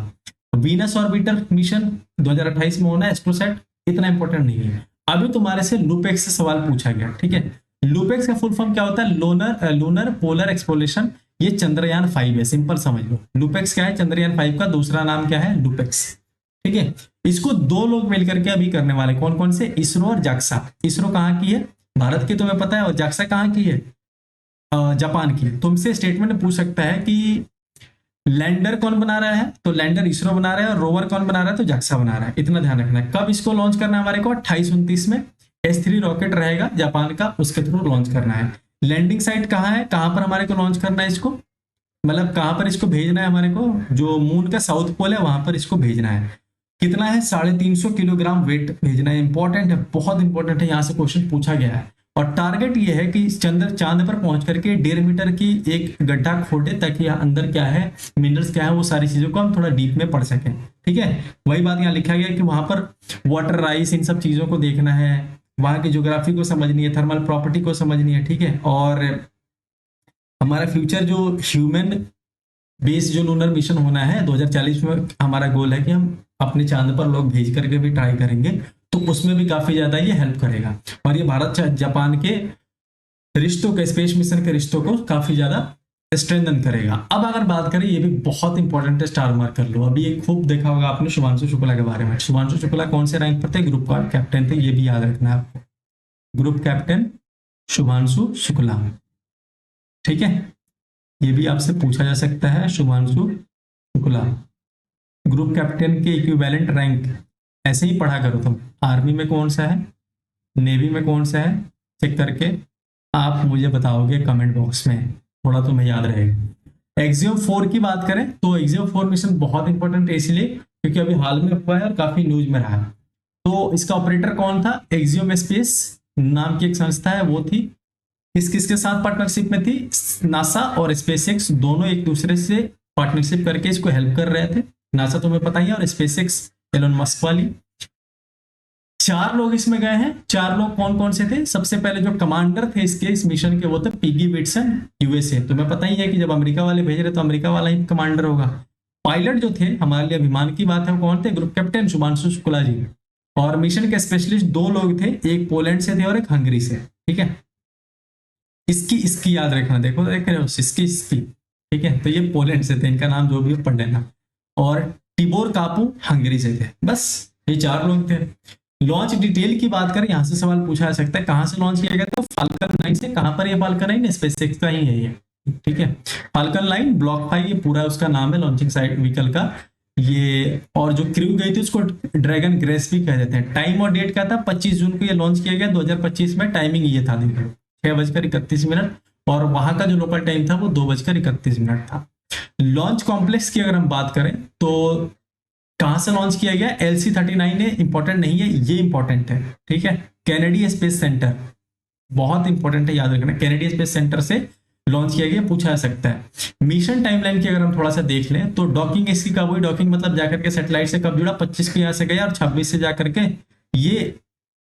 वीनस ऑर्बिटर मिशन 2028 में होना है, एस्ट्रोसैट इतना इंपॉर्टेंट नहीं है। अभी तुम्हारे से लूपेक्स से सवाल पूछा गया, ठीक है। लूपेक्स का फुल फॉर्म क्या होता है, लूनर पोलर एक्सप्लोरेशन। ये चंद्रयान 5 है, सिंपल समझ लो। लूपेक्स क्या है, चंद्रयान 5 का दूसरा नाम क्या है, लूपेक्स। ठीक है। इसको दो लोग मिलकर के अभी करने वाले, कौन कौन से, इसरो और जाक्सा। इसरो कहाँ की है, भारत की तुम्हें पता है, और जाक्सा कहाँ की है, जापान की। तुमसे स्टेटमेंट पूछ सकता है कि लैंडर कौन बना रहा है, तो लैंडर इसरो बना रहा है, और रोवर कौन बना रहा है, तो जाक्सा बना रहा है। इतना ध्यान रखना है। कब इसको लॉन्च करना है हमारे को, 28-29 में। S3 रॉकेट रहेगा जापान का, उसके थ्रू लॉन्च करना है। लैंडिंग साइट कहाँ है, कहाँ पर हमारे को लॉन्च करना है इसको, मतलब कहाँ पर इसको भेजना है हमारे को, जो मून का साउथ पोल है वहां पर इसको भेजना है। कितना है, 350 किलोग्राम वेट भेजना है। इंपॉर्टेंट है, बहुत इंपॉर्टेंट है, यहाँ से क्वेश्चन पूछा गया है। और टारगेट ये है कि चांद पर पहुंच करके 1.5 मीटर की एक गड्ढा खोदे, ताकि यहाँ अंदर क्या है, मिनरल्स क्या है, वो सारी चीजों को हम थोड़ा डीप में पढ़ सकें। ठीक है, वही बात यहाँ लिखा गया कि वहां पर वाटर राइस, इन सब चीजों को देखना है, वहां की ज्योग्राफी को समझनी है, थर्मल प्रॉपर्टी को समझनी है। ठीक है, और हमारा फ्यूचर जो ह्यूमन बेस जो लूनर मिशन होना है 2040 में, हमारा गोल है कि हम अपने चांद पर लोग भेज करके भी ट्राई करेंगे, तो उसमें भी काफी ज्यादा ये हेल्प करेगा। और ये भारत जापान के रिश्तों के, स्पेस मिशन के रिश्तों को काफी ज्यादा स्ट्रेंथन करेगा। अब अगर बात करें, ये भी बहुत इंपॉर्टेंट है, स्टार मार्क कर लो। अभी ये खूब देखा होगा आपने शुभांशु शुक्ला के बारे में। शुभांशु शुक्ला कौन से रैंक पर थे, ग्रुप का कैप्टन थे, ये भी याद रखना है आपको। ग्रुप कैप्टन शुभांशु शुक्ला, ठीक है, ये भी आपसे पूछा जा सकता है। शुभांशु शुक्ला ग्रुप कैप्टन के इक्विवेलेंट रैंक ऐसे ही पढ़ा करो तुम। आर्मी में कौन सा है, नेवी में कौन सा है, चेक करके आप मुझे बताओगे कमेंट बॉक्स में, थोड़ा तुम्हें याद रहेगा। एक्सियो 4 की बात करें तो एक्सियो 4 मिशन बहुत इंपॉर्टेंट है, इसलिए क्योंकि अभी हाल में हुआ है और काफी न्यूज में रहा है। तो इसका ऑपरेटर कौन था, एक्सियोम स्पेस नाम की एक संस्था है, वो थी। किस किसके साथ पार्टनरशिप में थी, नासा और स्पेसएक्स दोनों एक दूसरे से पार्टनरशिप करके इसको हेल्प कर रहे थे। नासा तुम्हें पता ही है, और स्पेसएक्स एलोन मस्क वाली। 4 लोग इसमें गए हैं। 4 लोग कौन कौन से थे, सबसे पहले जो कमांडर थे इसके, इस मिशन के, वो थे पिगी विट्सन, यूएसए। तुम्हें पता ही है कि जब अमेरिका वाले भेज रहे तो अमेरिका वाला ही कमांडर होगा। पायलट जो थे, हमारे लिए अभिमान की बात है, वो कौन थे, ग्रुप कैप्टन शुभांशु शुक्ला जी। और मिशन के स्पेशलिस्ट 2 लोग थे, एक पोलैंड से थे और एक हंगरी से। ठीक है, इसकी याद रखना, देखो देख रहे हो, इसकी, ठीक है, तो ये पोलैंड से थे, इनका नाम जो भी पढ़ लेना। और टिबोर कापू हंगरी से थे। बस ये 4 लोग थे। लॉन्च डिटेल की बात करें, यहां से सवाल पूछा जा सकता है, कहां से लॉन्च किया गया, तो फाल्कन 9 से। कहां पर ये फाल्कन 9, स्पेसएक्स का ही है ये। ठीक है, फाल्कन 9 ब्लॉक 5 ये पूरा उसका नाम है, लॉन्चिंग साइट व्हीकल का ये। और जो क्रू गई थी उसको ड्रैगन ग्रेस भी कह देते हैं। टाइम और डेट क्या था, 25 जून को ये लॉन्च किया गया 2025 में। टाइमिंग ये था, देखो 6:31, और वहां का जो लोकल टाइम था वो 2:31 था। लॉन्च कॉम्प्लेक्स की अगर हम बात करें तो कहां से लॉन्च किया गया, LC-39 है, इंपॉर्टेंट नहीं है, ये इंपॉर्टेंट है। ठीक है, कैनेडी स्पेस सेंटर बहुत इंपॉर्टेंट है, याद रखना, कैनेडी स्पेस सेंटर से लॉन्च किया गया, पूछा जा सकता है। मिशन टाइमलाइन की अगर हम थोड़ा सा देख लें तो डॉकिंग इसकी कब हुई, डॉकिंग मतलब जाकर के सेटेलाइट से कब जुड़ा, 25 को यहाँ से गया और 26 से जाकर के ये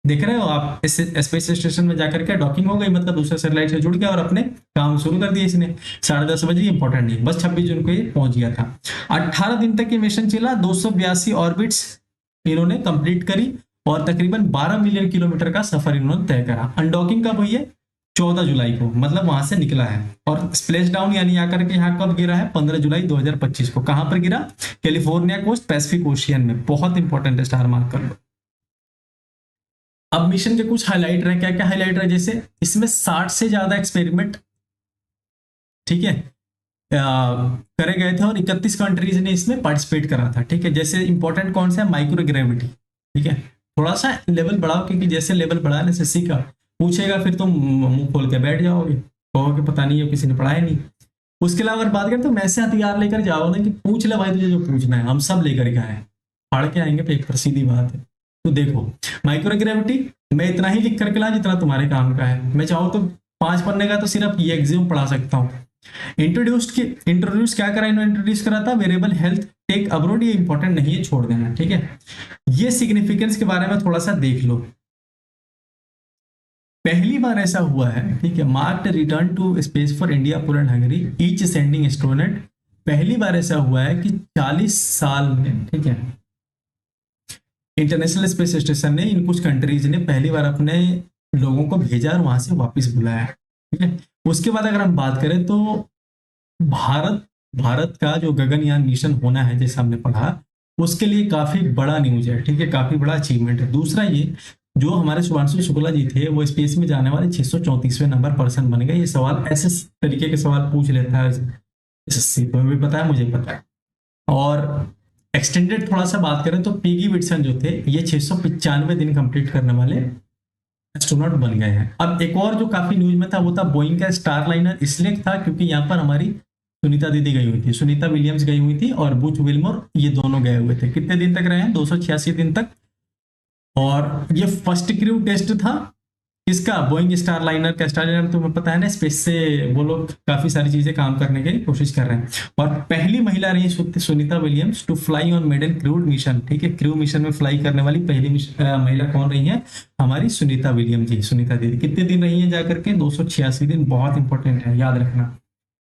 देख रहे हो आप, इस स्पेस स्टेशन में जाकर के डॉकिंग हो गई, मतलब दूसरे सैटेलाइट से जुड़ गया और अपने काम शुरू कर दिया इसने। 10:30 बजे, इंपॉर्टेंट नहीं, बस 26 जून को ये पहुंच गया था। 18 दिन तक ये मिशन चला, 282 ऑर्बिट्स इन्होंने कंप्लीट करी, और तकरीबन 12 मिलियन किलोमीटर का सफर इन्होंने तय करा। अनडॉकिंग कब हुई है, 14 जुलाई को, मतलब वहां से निकला है। और स्प्लैश डाउन यानी आकर के यहाँ कब गिरा है, 15 जुलाई 2025 को। कहां पर गिरा, कैलिफोर्निया कोस्ट, पैसिफिक ओशियन में। बहुत इंपॉर्टेंट है, स्टार मार्क कर लो। अब मिशन के कुछ हाईलाइट रहे, क्या क्या हाईलाइट रहे, जैसे इसमें 60 से ज्यादा एक्सपेरिमेंट, ठीक है, करे गए थे, और 31 कंट्रीज ने इसमें पार्टिसिपेट करा था। ठीक है, जैसे इंपॉर्टेंट कौन सा है, माइक्रोग्रेविटी। ठीक है, थोड़ा सा लेवल बढ़ाओ, क्योंकि जैसे लेवल बढ़ा ना एसएससी का, पूछेगा फिर तुम मुंह खोल के बैठ जाओगे, कहोगे पता नहीं है, किसी ने पढ़ाया नहीं। उसके अलावा अगर बात करें तो वैसे हथियार लेकर जाओ ना, कि पूछ ले भाई तुझे जो पूछना है, हम सब लेकर के आए, पढ़ के आएंगे पेपर, सीधी बात है। तो देखो, माइक्रोग्रेविटी मैं इतना ही लिख करके ला जितना तुम्हारे काम का है। मैं चाहूँ तो 5 पन्ने का तो सिर्फ ये एग्जाम पढ़ा सकता हूँ। इंट्रोड्यूस क्या करा इन्होंने, इंट्रोड्यूस करा था वेरिएबल हेल्थ टेक अब्रोड, ये इंपॉर्टेंट नहीं है, छोड़ देना। ठीक है, ये सिग्निफिकेंस के बारे में थोड़ा सा देख लो। पहली बार ऐसा हुआ है, ठीक है, marked return to space for India, Poland, Hungary, each sending astronaut. पहली बार ऐसा हुआ है कि 40 साल में, ठीक है, इंटरनेशनल स्पेस स्टेशन ने, इन कुछ कंट्रीज ने पहली बार अपने लोगों को भेजा और वहां से वापस बुलाया। ठीक है, उसके बाद अगर हम बात करें तो भारत का जो गगनयान मिशन होना है, जैसे हमने पढ़ा, उसके लिए काफी बड़ा न्यूज है, ठीक है, काफी बड़ा अचीवमेंट है। दूसरा ये, जो हमारे शुभांशु शुक्ला जी थे वो स्पेस में जाने वाले 634वें नंबर पर्सन बन गए। ये सवाल ऐसे तरीके के सवाल पूछ लेता है एसएससी, तुम्हें भी पता है, मुझे पता है। और एक्सटेंडेड थोड़ा सा बात करें तो पीगी विट्सन जो थे ये 695 दिन कंप्लीट करने वाले एस्ट्रोनॉट बन गए हैं। अब एक और जो काफी न्यूज में था वो था बोइंग का स्टार लाइनर, इसलिए था क्योंकि यहाँ पर हमारी सुनीता दीदी गई हुई थी, सुनीता विलियम्स गई हुई थी और बुच विल्मोर, ये दोनों गए हुए थे। कितने दिन तक रहे हैं? 286 दिन तक। और ये फर्स्ट क्रू टेस्ट था किसका? बोइंग स्टार लाइनर का। स्टार लाइनर तुम्हें पता है ना, स्पेस से वो लोग काफी सारी चीजें काम करने की कोशिश कर रहे हैं। और पहली महिला रही Sunita Williams to fly on maiden crewed mission, ठीक है, क्रू मिशन में फ्लाई करने वाली पहली महिला कौन रही है? हमारी सुनीता विलियम जी, सुनीता दीदी। कितने दिन रही है जाकर के? 286 दिन। बहुत इंपॉर्टेंट है, याद रखना।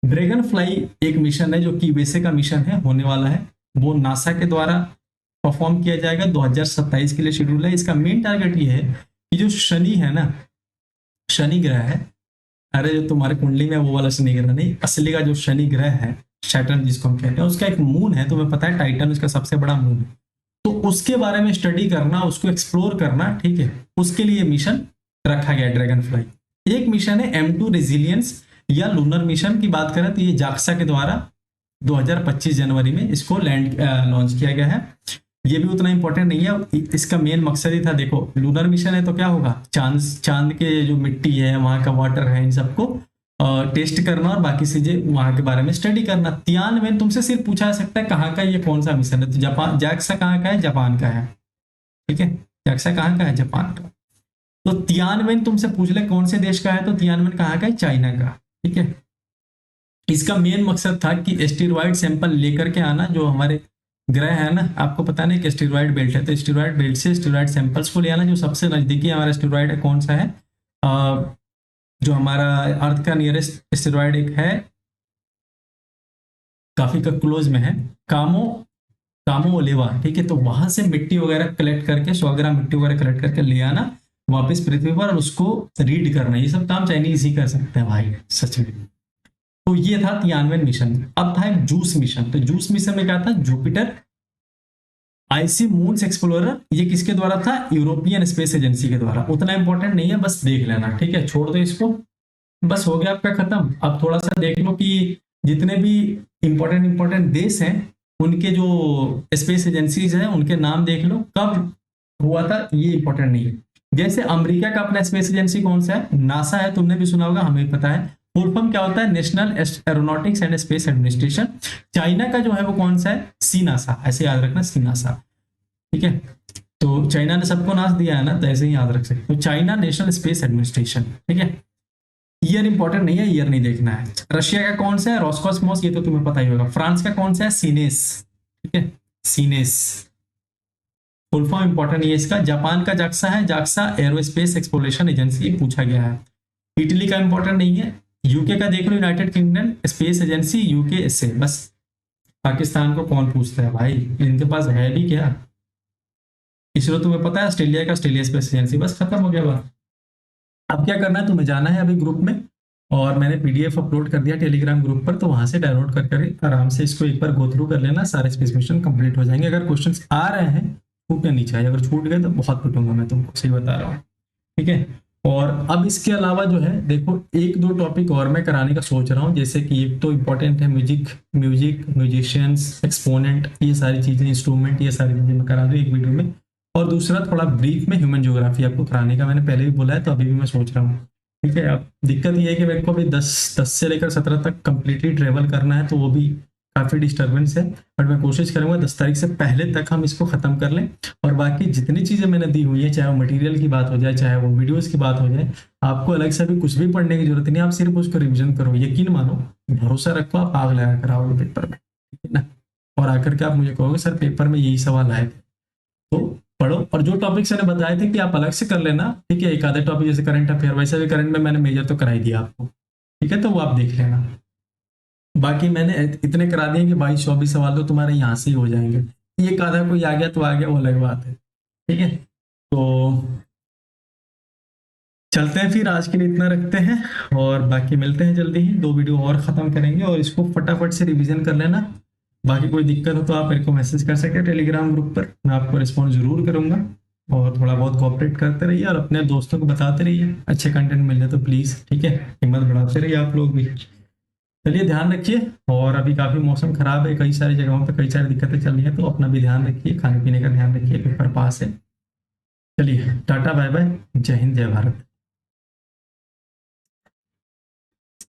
ड्रैगन फ्लाई एक मिशन है जो कि वैसे का मिशन है, होने वाला है, वो नासा के द्वारा परफॉर्म किया जाएगा, 2027 के लिए शेड्यूल है। इसका मेन टारगेट ये है कि जो शनि है ना, शनि ग्रह है, अरे जो तुम्हारे कुंडली में वो वाला शनि ग्रह नहीं, असली का जो शनि ग्रह है, सैटर्न जिसको हम कहते हैं, उसका एक मून है, तुम्हें पता है, टाइटन उसका सबसे बड़ा मून है। तो उसके बारे में स्टडी करना, उसको एक्सप्लोर करना, ठीक है, उसके लिए मिशन रखा गया ड्रैगन फ्लाई। एक मिशन है M2 रेजिलियंस या लूनर मिशन की बात करें तो ये जाक्सा के द्वारा 2025 जनवरी में इसको लैंड लॉन्च किया गया है। ये भी उतना इंपॉर्टेंट नहीं है, इसका मेन मकसद ही था, देखो लूनर मिशन है तो क्या होगा, चांद के जो मिट्टी है, वहां का वाटर है, इन सबको टेस्ट करना और बाकी चीजें वहां के बारे में स्टडी करना। तियानवेन तुमसे सिर्फ पूछा जा सकता है कहाँ का, ये कौन सा मिशन है, तो जापान, जाक्सा कहाँ का है? जापान का है, ठीक है, जाक्सा कहाँ का है? जापान का। तो तियानवेन तुमसे पूछ ले कौन से देश का है, तो तियानवेन कहाँ का है? चाइना का, ठीक है। इसका मेन मकसद था कि एस्टेरॉइड सैंपल लेकर के आना, जो हमारे ग्रह है ना, आपको पता नहीं कि एस्टेरॉइड बेल्ट है, तो एस्टेरॉइड बेल्ट से एस्टेरॉइड सैंपल्स को ले आना। जो सबसे नजदीकी हमारा एस्टेरॉइड है कौन सा है? जो हमारा अर्थ का नियरेस्ट एस्टेरॉइड एक है, काफी का क्लोज में है, कामो कामो ओलेवा, ठीक है। तो वहां से मिट्टी वगैरह कलेक्ट करके, 100 ग्राम मिट्टी वगैरह कलेक्ट करके ले आना वापस पृथ्वी पर, और उसको रीड करना। ये सब काम चाइनीज ही कर सकते हैं भाई, सच में। तो ये था तियानवें मिशन। अब था एक जूस मिशन। तो जूस मिशन में क्या था? Jupiter IC moons explorer. ये किसके द्वारा था? यूरोपियन स्पेस एजेंसी के द्वारा। उतना इंपॉर्टेंट नहीं है, बस देख लेना, ठीक है, छोड़ दो इसको, बस हो गया आपका खत्म। अब थोड़ा सा देख लो कि जितने भी इंपॉर्टेंट इंपॉर्टेंट देश हैं उनके जो स्पेस एजेंसीज हैं उनके नाम देख लो, कब हुआ था, ये इंपॉर्टेंट नहीं है। जैसे अमेरिका का अपना स्पेस एजेंसी कौन सा है? नासा है, तुमने भी सुना होगा, हमें पता है। फुल फॉर्म क्या होता है? National aeronautics and space administration. China का जो है वो कौन सा है? सी नासा, ऐसे याद रखना, सी नासा, ठीक है। तो चाइना ने सबको नाश दिया है ना, तो ऐसे ही याद रख सकते हो, चाइना नेशनल स्पेस एडमिनिस्ट्रेशन, ठीक है। ईयर इंपॉर्टेंट नहीं है, ईयर नहीं देखना है। रशिया का कौन सा है? रॉसकॉस्मोस, ये तो तुम्हें पता ही होगा। फ्रांस का कौन सा है? सीनेस, ठीक है, सीनेस। फुल फॉर्म इंपॉर्टेंट नहीं है इसका। जापान का जाक्सा है, जाक्सा एरोस्पेस एक्सप्लोरेशन एजेंसी, पूछा गया है। इटली का इंपॉर्टेंट नहीं है। यूके का देख लो, United Kingdom space agency, UK इससे बस। पाकिस्तान को कौन पूछता है भाई, इनके पास है भी क्या? इसरो तुम्हें पता है, ऑस्ट्रेलिया का ऑस्ट्रेलिया स्पेस एजेंसी, बस खत्म हो गया बात। अब क्या करना है, तुम्हें जाना है अभी ग्रुप में, और मैंने पीडीएफ अपलोड कर दिया टेलीग्राम ग्रुप पर, तो वहां से डाउनलोड कर आराम से इसको एक बार गो थ्रू कर लेना, सारे स्पेसिफिकेशन कंप्लीट हो जाएंगे। अगर क्वेश्चंस आ रहे हैं छूटने नहीं चाहिए, अगर छूट गए तो बहुत पिटूंगा मैं तुमको, सही बता रहा हूँ, ठीक है। और अब इसके अलावा जो है देखो, एक दो टॉपिक और मैं कराने का सोच रहा हूँ, जैसे कि एक तो इम्पोर्टेंट है म्यूजिशियंस, एक्सपोनेंट, ये सारी चीजें, इंस्ट्रूमेंट, ये सारी चीजें मैं करा दूँ एक वीडियो में। और दूसरा थोड़ा ब्रीफ में ह्यूमन ज्योग्राफी आपको कराने का मैंने पहले भी बोला है, तो अभी भी मैं सोच रहा हूँ, ठीक है। अब दिक्कत ये है कि मेरे को अभी 10 से लेकर 17 तक कंप्लीटली ट्रेवल करना है, तो वो भी काफी डिस्टर्बेंस है, बट मैं कोशिश करूंगा 10 तारीख से पहले तक हम इसको खत्म कर लें। और बाकी जितनी चीजें मैंने दी हुई है, चाहे वो मटेरियल की बात हो जाए, चाहे वो वीडियोस की बात हो जाए, आपको अलग से भी कुछ भी पढ़ने की जरूरत नहीं, आप सिर्फ उसको रिविजन करो, यकीन मानो, भरोसा रखो, आप आग लगा कर आओगे पेपर में, ठीक है ना। और आकर के आप मुझे कहोगे सर पेपर में यही सवाल आए थे, तो पढ़ो। और जो टॉपिक्स मैंने बताए थे कि आप अलग से कर लेना, ठीक है, एक आधे टॉपिक जैसे करंट अफेयर, वैसे भी करंट में मैंने मेजर तो करा ही दिया आपको, ठीक है, तो वो आप देख लेना। बाकी मैंने इतने करा दिए कि 22-24 सवाल तो तुम्हारे यहाँ से ही हो जाएंगे। एक आधा कोई आ गया तो आ गया, वो अलग बात है, ठीक है। तो चलते हैं फिर, आज के लिए इतना रखते हैं, और बाकी मिलते हैं जल्दी ही, 2 वीडियो और खत्म करेंगे, और इसको फटाफट से रिवीजन कर लेना। बाकी कोई दिक्कत हो तो आप मेरे को मैसेज कर सकते हैं टेलीग्राम ग्रुप पर, मैं आपको रिस्पॉन्स जरूर करूंगा। और थोड़ा बहुत कोऑपरेट करते रहिए और अपने दोस्तों को बताते रहिए, अच्छे कंटेंट मिल जाए तो प्लीज़, ठीक है, हिम्मत बढ़ाते रहिए आप लोग भी। चलिए ध्यान रखिए, और अभी काफ़ी मौसम खराब है, कई सारी जगहों पे कई सारी दिक्कतें चल रही हैं, तो अपना भी ध्यान रखिए, खाने पीने का ध्यान रखिए, पेपर पास है। चलिए टाटा बाय बाय, जय हिंद जय भारत।